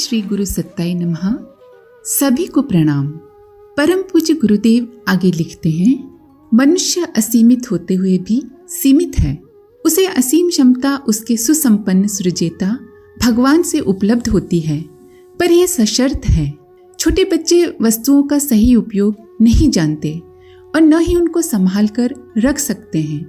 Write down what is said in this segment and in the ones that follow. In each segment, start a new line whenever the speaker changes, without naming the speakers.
श्री गुरु सत्ताय नमः। सभी को प्रणाम। परम पूज्य गुरुदेव आगे लिखते हैं, मनुष्य असीमित होते हुए भी सीमित है। उसे असीम क्षमता उसके सुसंपन्न सृजेता भगवान से उपलब्ध होती है, पर यह सशर्त है। छोटे बच्चे वस्तुओं का सही उपयोग नहीं जानते और न ही उनको संभाल कर रख सकते हैं,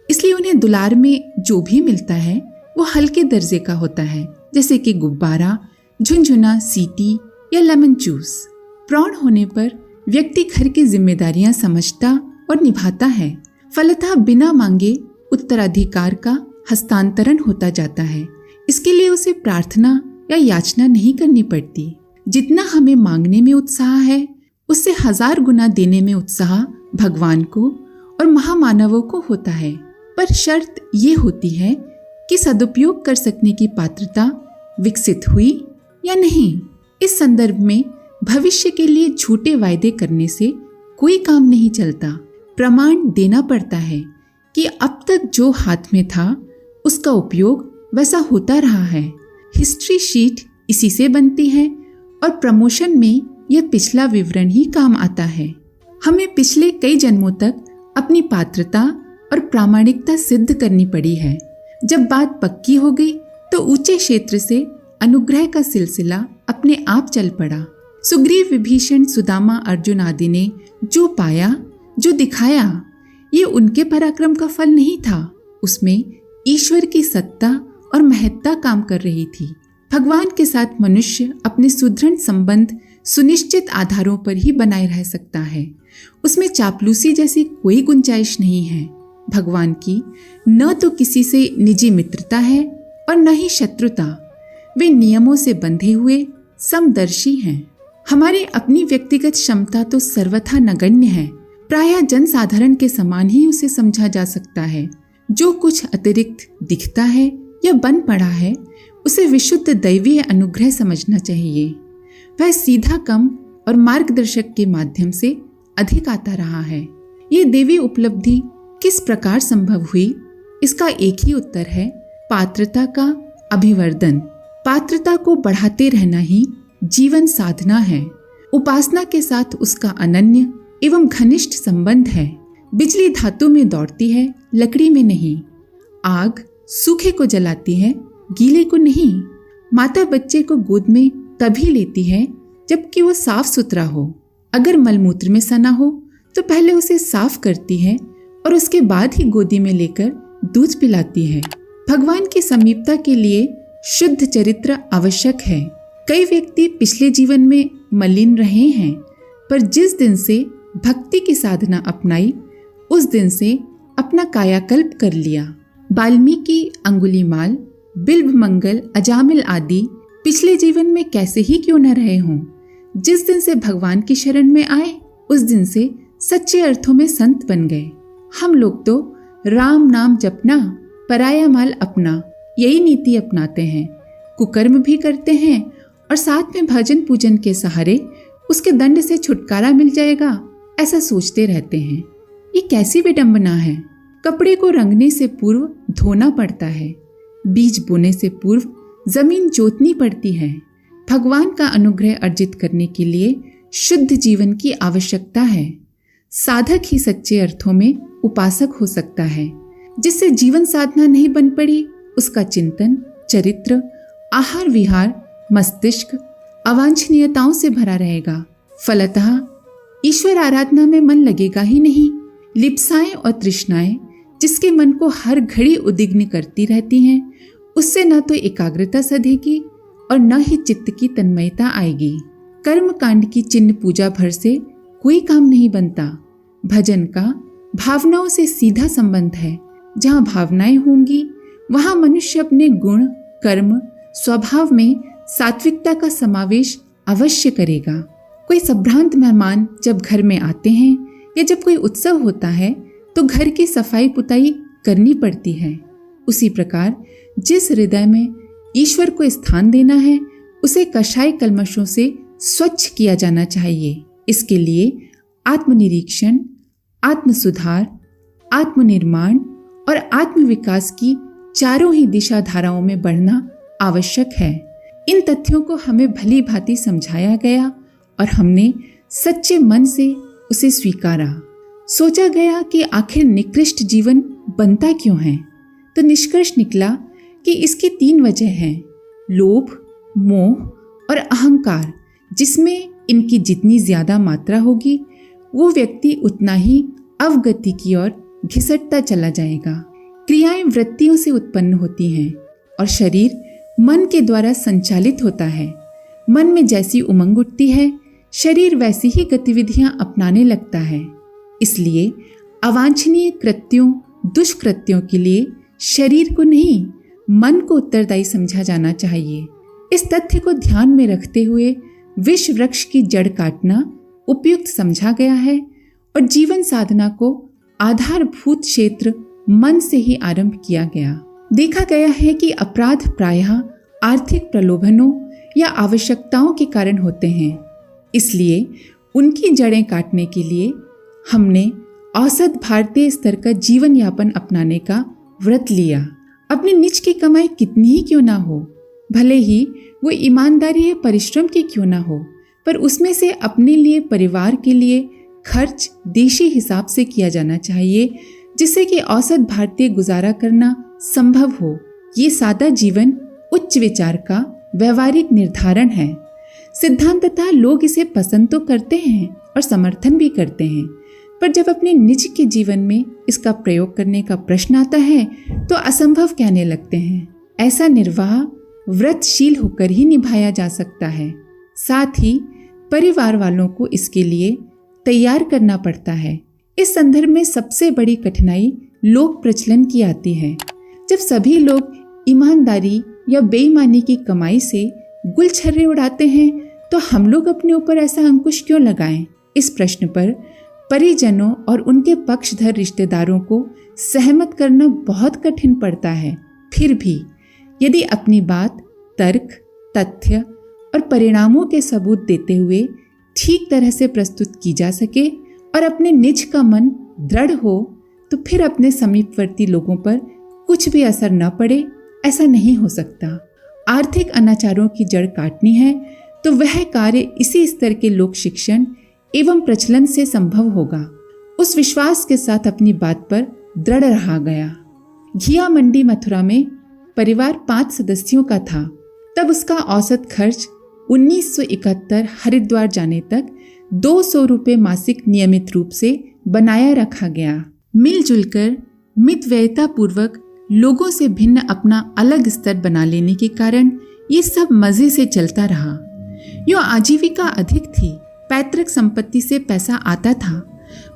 इसलिए उन्हें दुलार में जो भी मिलता है वो हल्के दर्जे का होता है, जैसे कि गुब्बारा, झुनझुना, सीटी या लेमन जूस। प्रौढ़ होने पर व्यक्ति घर की जिम्मेदारियां समझता और निभाता है, फलतः बिना मांगे उत्तराधिकार का हस्तांतरण होता जाता है। इसके लिए उसे प्रार्थना या याचना नहीं करनी पड़ती। जितना हमें मांगने में उत्साह है, उससे 1000 गुना देने में उत्साह भगवान को और महामानवों को होता है। पर शर्त ये होती है कि सदुपयोग कर सकने की पात्रता विकसित हुई या नहीं। इस संदर्भ में भविष्य के लिए झूठे वायदे करने से कोई काम नहीं चलता। प्रमाण देना पड़ता है कि अब तक जो हाथ में था उसका उपयोग वैसा होता रहा है। हिस्ट्री शीट इसी से बनती है और प्रमोशन में यह पिछला विवरण ही काम आता है। हमें पिछले कई जन्मों तक अपनी पात्रता और प्रामाणिकता सिद्ध करनी पड़ी है। जब बात पक्की हो गई तो ऊंचे क्षेत्र से अनुग्रह का सिलसिला अपने आप चल पड़ा। सुग्रीव, विभीषण, सुदामा, अर्जुन आदि ने जो पाया, जो दिखाया, ये उनके पराक्रम का फल नहीं था। उसमें ईश्वर की सत्ता और महत्ता काम कर रही थी। भगवान के साथ मनुष्य अपने सुदृढ़ संबंध सुनिश्चित आधारों पर ही बनाए रह सकता है। उसमें चापलूसी जैसी कोई गुंजाइश नहीं है। भगवान की न तो किसी से निजी मित्रता है और न ही शत्रुता। वे नियमों से बंधे हुए समदर्शी हैं। हमारी अपनी व्यक्तिगत क्षमता तो सर्वथा नगण्य है। प्रायः जनसाधारण के समान ही उसे समझा जा सकता है। जो कुछ अतिरिक्त दिखता है या बन पड़ा है, उसे विशुद्ध दैवीय अनुग्रह समझना चाहिए। वह सीधा कम और मार्गदर्शक के माध्यम से अधिक आता रहा है। ये देवी उपलब्धि किस प्रकार संभव हुई, इसका एक ही उत्तर है, पात्रता का अभिवर्धन। पात्रता को बढ़ाते रहना ही जीवन साधना है। उपासना के साथ उसका अनन्य एवं घनिष्ठ संबंध है। बिजली धातु में दौड़ती है, लकड़ी में नहीं। आग सूखे को जलाती है, गीले को नहीं। माता बच्चे को गोद में तभी लेती है जबकि वो साफ सुथरा हो। अगर मलमूत्र में सना हो तो पहले उसे साफ करती है और उसके बाद ही गोदी में लेकर दूध पिलाती है। भगवान की समीपता के लिए शुद्ध चरित्र आवश्यक है। कई व्यक्ति पिछले जीवन में मलिन रहे हैं, पर जिस दिन से भक्ति की साधना अपनाई, उस दिन से अपना कायाकल्प कर लिया। वाल्मीकि, अंगुलीमाल, बिल्वमंगल, अजामिल आदि पिछले जीवन में कैसे ही क्यों न रहे हों, जिस दिन से भगवान की शरण में आए, उस दिन से सच्चे अर्थों में संत बन गए। हम लोग तो राम नाम जपना, पराया माल अपना, यही नीति अपनाते हैं। कुकर्म भी करते हैं और साथ में भजन पूजन के सहारे उसके दंड से छुटकारा मिल जाएगा, ऐसा सोचते रहते हैं। ये कैसी विडंबना है। कपड़े को रंगने से पूर्व धोना पड़ता है। बीज बोने से पूर्व जमीन जोतनी पड़ती है। भगवान का अनुग्रह अर्जित करने के लिए शुद्ध जीवन की आवश्यकता है। साधक ही सच्चे अर्थों में उपासक हो सकता है। जिससे जीवन साधना नहीं बन पड़ी, उसका चिंतन, चरित्र, आहार विहार, मस्तिष्क अवांछनीयताओं से भरा रहेगा। फलतः ईश्वर आराधना में मन लगेगा ही नहीं। लिप्साएं और तृष्णाएं जिसके मन को हर घड़ी उद्विग्न करती रहती हैं, उससे न तो एकाग्रता सधेगी और न ही चित्त की तन्मयता आएगी। कर्म कांड की चिन्ह पूजा भर से कोई काम नहीं बनता। भजन का भावनाओं से सीधा संबंध है। जहाँ भावनाएं होंगी वहाँ मनुष्य अपने गुण, कर्म, स्वभाव में सात्विकता का समावेश अवश्य करेगा। कोई संभ्रांत मेहमान जब घर में आते हैं या जब कोई उत्सव होता है तो घर की सफाई पुताई करनी पड़ती है। उसी प्रकार जिस हृदय में ईश्वर को स्थान देना है, उसे कषाय कल्मशों से स्वच्छ किया जाना चाहिए। इसके लिए आत्मनिरीक्षण, आत्मसुधार, आत्मनिर्माण और आत्मविकास की चारों ही दिशा धाराओं में बढ़ना आवश्यक है। इन तथ्यों को हमें भली भांति समझाया गया और हमने सच्चे मन से उसे स्वीकारा। सोचा गया कि आखिर निकृष्ट जीवन बनता क्यों है, तो निष्कर्ष निकला कि इसकी 3 वजह हैं: लोभ, मोह और अहंकार। जिसमें इनकी जितनी ज्यादा मात्रा होगी वो व्यक्ति उतना ही अवगति की ओर घिसटता चला जाएगा। क्रियाएं वृत्तियों से उत्पन्न होती हैं और शरीर मन के द्वारा संचालित होता है। मन में जैसी उमंग उठती है, शरीर वैसी ही गतिविधियां अपनाने लगता है। इसलिए अवांछनीय कृत्यों, दुष्कृत्यों के लिए शरीर को नहीं, मन को उत्तरदायी समझा जाना चाहिए। इस तथ्य को ध्यान में रखते हुए विष वृक्ष की जड़ काटना उपयुक्त समझा गया है और जीवन साधना को आधारभूत क्षेत्र मन से ही आरंभ किया गया। देखा गया है कि अपराध प्रायः आर्थिक प्रलोभनों या आवश्यकताओं के कारण होते हैं। इसलिए उनकी जड़ें काटने के लिए हमने औसत भारतीय स्तर का जीवन यापन अपनाने का व्रत लिया। अपनी निज की कमाई कितनी ही क्यों ना हो, भले ही वो ईमानदारी या परिश्रम की क्यों ना हो, पर उसमें से अपने लिए, परिवार के लिए खर्च देशी हिसाब से किया जाना चाहिए, जिससे कि औसत भारतीय गुजारा करना संभव हो। ये सादा जीवन उच्च विचार का व्यवहारिक निर्धारण है। सिद्धांततः लोग इसे पसंद तो करते हैं और समर्थन भी करते हैं, पर जब अपने निज के जीवन में इसका प्रयोग करने का प्रश्न आता है तो असंभव कहने लगते हैं। ऐसा निर्वाह व्रतशील होकर ही निभाया जा सकता है। साथ ही परिवार वालों को इसके लिए तैयार करना पड़ता है। इस संदर्भ में सबसे बड़ी कठिनाई लोक प्रचलन की आती है। जब सभी लोग ईमानदारी या बेईमानी की कमाई से गुलछर्रे उड़ाते हैं तो हम लोग अपने ऊपर ऐसा अंकुश क्यों लगाएं? इस प्रश्न पर परिजनों और उनके पक्षधर रिश्तेदारों को सहमत करना बहुत कठिन पड़ता है। फिर भी यदि अपनी बात तर्क, तथ्य और परिणामों के सबूत देते हुए ठीक तरह से प्रस्तुत की जा सके और अपने निज का मन दृढ़ हो तो फिर अपने समीपवर्ती लोगों पर कुछ भी असर न पड़े, ऐसा नहीं हो सकता। आर्थिक अनाचारों की जड़ काटनी है तो वह कार्य इसी स्तर के लोक शिक्षण एवं प्रचलन से संभव होगा। उस विश्वास के साथ अपनी बात पर दृढ़ रहा गया। घिया मंडी मथुरा में परिवार 5 सदस्यों का था। तब उसका औसत खर्च 1971 हरिद्वार जाने तक 200 रुपये मासिक नियमित रूप से बनाया रखा गया। मिलजुल कर मितव्ययता पूर्वक लोगों से भिन्न अपना अलग स्तर बना लेने के कारण ये सब मजे से चलता रहा। यूं आजीविका अधिक थी, पैतृक संपत्ति से पैसा आता था,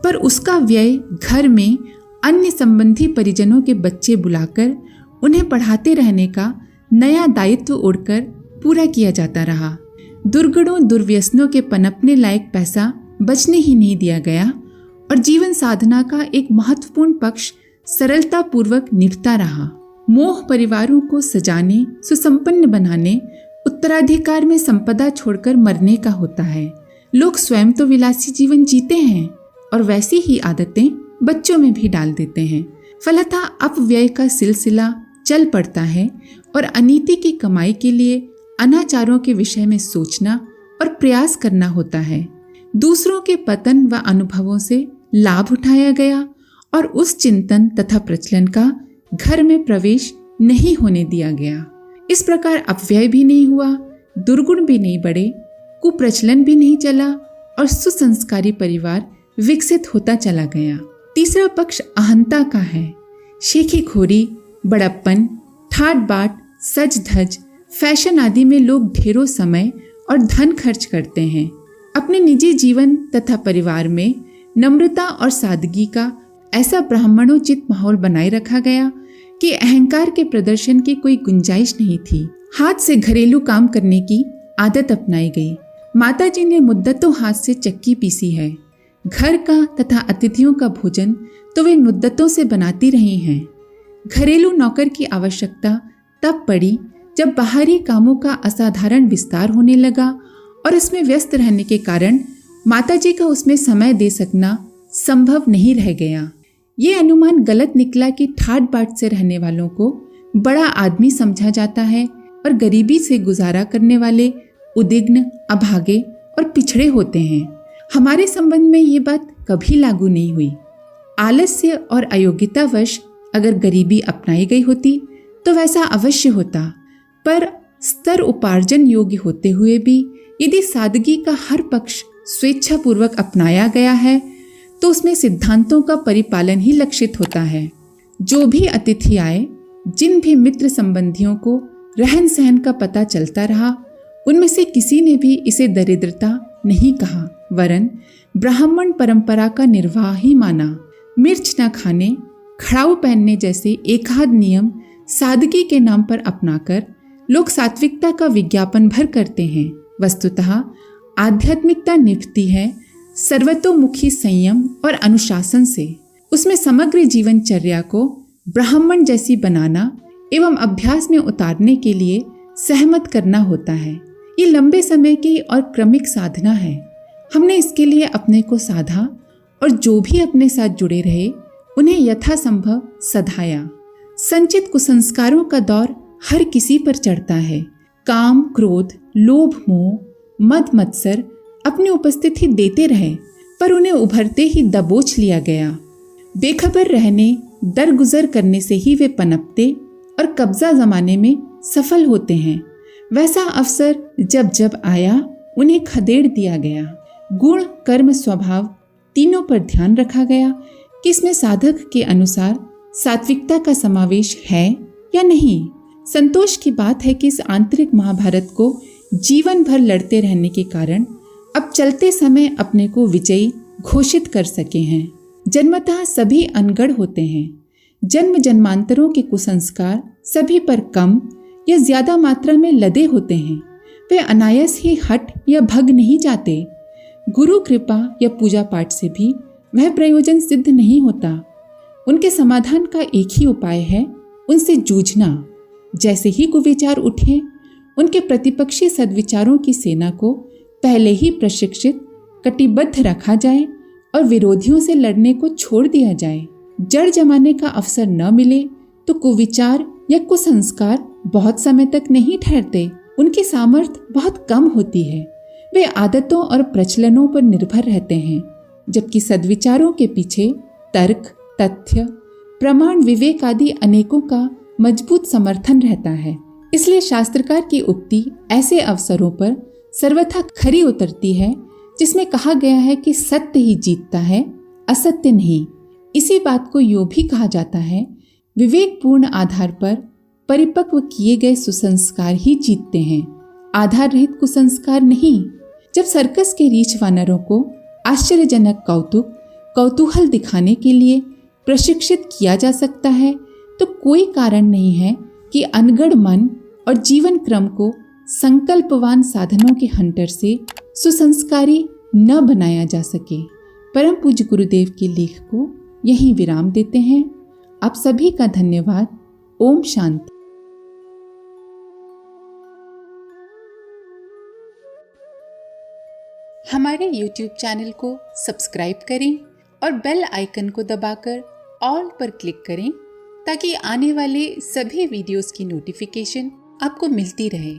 पर उसका व्यय घर में अन्य संबंधी परिजनों के बच्चे बुलाकर उन्हें पढ़ाते रहने का नया दायित्व ओढ़कर पूरा किया जाता रहा। दुर्गुणों दुर्व्यसनों के पनपने लायक पैसा बचने ही नहीं दिया गया और जीवन साधना का एक महत्वपूर्ण पक्ष सरलता पूर्वक निभता रहा। मोह परिवारों को सजाने, सुसंपन्न बनाने, उत्तराधिकार में संपदा छोड़कर मरने का होता है। लोग स्वयं तो विलासी जीवन जीते हैं और वैसी ही आदतें बच्चों में भी डाल देते हैं। फलतः अपव्यय का सिलसिला चल पड़ता है और अनीति की कमाई के लिए अनाचारों के विषय में सोचना और प्रयास करना होता है। दूसरों के पतन व अनुभवों से लाभ उठाया गया और उस चिंतन तथा प्रचलन का घर में प्रवेश नहीं होने दिया गया। इस प्रकार अपव्यय भी नहीं हुआ, दुर्गुण भी नहीं बढ़े, कुप्रचलन भी नहीं चला और सुसंस्कारी परिवार विकसित होता चला गया। तीसरा पक्ष अहंता का है। शेखीखोरी, बड़प्पन, ठाट बाट, सज धज, फैशन आदि में लोग ढेरों समय और धन खर्च करते हैं। अपने निजी जीवन तथा परिवार में नम्रता और सादगी का ऐसा ब्राह्मणोचित माहौल बनाए रखा गया कि अहंकार के प्रदर्शन की कोई गुंजाइश नहीं थी। हाथ से घरेलू काम करने की आदत अपनाई गई। माताजी ने मुद्दतों हाथ से चक्की पीसी है। घर का तथा अतिथियों का भोजन तो वे मुद्दतों से बनाती रही हैं। घरेलू नौकर की आवश्यकता तब पड़ी जब बाहरी कामों का असाधारण विस्तार होने लगा और इसमें व्यस्त रहने के कारण माताजी का उसमें समय दे सकना संभव नहीं रह गया। ये अनुमान गलत निकला कि ठाट बाट से रहने वालों को बड़ा आदमी समझा जाता है और गरीबी से गुजारा करने वाले उद्विग्न, अभागे और पिछड़े होते हैं। हमारे संबंध में ये बात कभी लागू नहीं हुई। आलस्य और अयोग्यतावश अगर गरीबी अपनाई गई होती तो वैसा अवश्य होता, पर स्तर उपार्जन योग्य होते हुए भी यदि सादगी का हर पक्ष स्वेच्छापूर्वक अपनाया गया है तो उसमें सिद्धांतों का परिपालन ही लक्षित होता है। जो भी अतिथि आए, जिन भी मित्र संबंधियों को रहन सहन का पता चलता रहा, उनमें से किसी ने भी इसे दरिद्रता नहीं कहा, वरन ब्राह्मण परंपरा का निर्वाह ही माना। मिर्च न खाने, खड़ाऊ पहनने जैसे एकाध नियम सादगी के नाम पर अपनाकर लोग सात्विकता का विज्ञापन भर करते हैं। वस्तुतः आध्यात्मिकता निभती है सर्वतोमुखी संयम और अनुशासन से। उसमें समग्र जीवनचर्या को ब्राह्मण जैसी बनाना एवं अभ्यास में उतारने के लिए सहमत करना होता है। ये लंबे समय की और क्रमिक साधना है। हमने इसके लिए अपने को साधा और जो भी अपने साथ जुड़े रहे उन्हें यथासंभव सधाया। संचित कुसंस्कारों का दौर हर किसी पर चढ़ता है। काम, क्रोध, लोभ, मोह, मद मत्सर अपनी उपस्थिति देते रहे, पर उन्हें उभरते ही दबोच लिया गया। बेखबर रहने, दरगुजर करने से ही वे पनपते और कब्जा जमाने में सफल होते हैं। वैसा अवसर जब जब आया उन्हें खदेड़ दिया गया। गुण, कर्म, स्वभाव तीनों पर ध्यान रखा गया कि इसमें साधक के अनुसार सात्विकता का समावेश है या नहीं। संतोष की बात है कि इस आंतरिक महाभारत को जीवन भर लड़ते रहने के कारण अब चलते समय अपने को विजयी घोषित कर सके हैं। जन्मतः सभी अनगढ़ होते हैं। जन्म जन्मांतरों के कुसंस्कार सभी पर कम या ज्यादा मात्रा में लदे होते हैं। वे अनायास ही हट या भग नहीं जाते। गुरु कृपा या पूजा पाठ से भी वह प्रयोजन सिद्ध नहीं होता। उनके समाधान का एक ही उपाय है, उनसे जूझना। जैसे ही कुविचार उठे, उनके प्रतिपक्षी सद्विचारों की सेना को पहले ही प्रशिक्षित, कटिबद्ध रखा जाए और विरोधियों से लड़ने को छोड़ दिया जाए। जड़ जमाने का अवसर न मिले तो कुविचार या कुसंस्कार बहुत समय तक नहीं ठहरते। उनकी सामर्थ्य बहुत कम होती है। वे आदतों और प्रचलनों पर निर्भर रहते हैं, जबकि सद्विचारों के पीछे तर्क, तथ्य, प्रमाण, विवेक आदि अनेकों का मजबूत समर्थन रहता है। इसलिए शास्त्रकार की उक्ति ऐसे अवसरों पर सर्वथा खरी उतरती है जिसमें कहा गया है कि सत्य ही जीतता है, असत्य नहीं। इसी बात को यूं भी कहा जाता है, विवेकपूर्ण आधार पर परिपक्व किए गए सुसंस्कार ही जीतते हैं, आधार रहित कुसंस्कार नहीं। जब सर्कस के रीछ वानरों को आश्चर्यजनक कौतूहल दिखाने के लिए प्रशिक्षित किया जा सकता है तो कोई कारण नहीं है कि अनगढ़ मन और जीवन क्रम को संकल्पवान साधनों के हंटर से सुसंस्कारी न बनाया जा सके। परम पूज्य गुरुदेव के लेख को यहीं विराम देते हैं। आप सभी का धन्यवाद। ओम शांति। हमारे YouTube चैनल को सब्सक्राइब करें और बेल आइकन को दबाकर ऑल पर क्लिक करें ताकि आने वाले सभी वीडियोस की नोटिफिकेशन आपको मिलती रहे।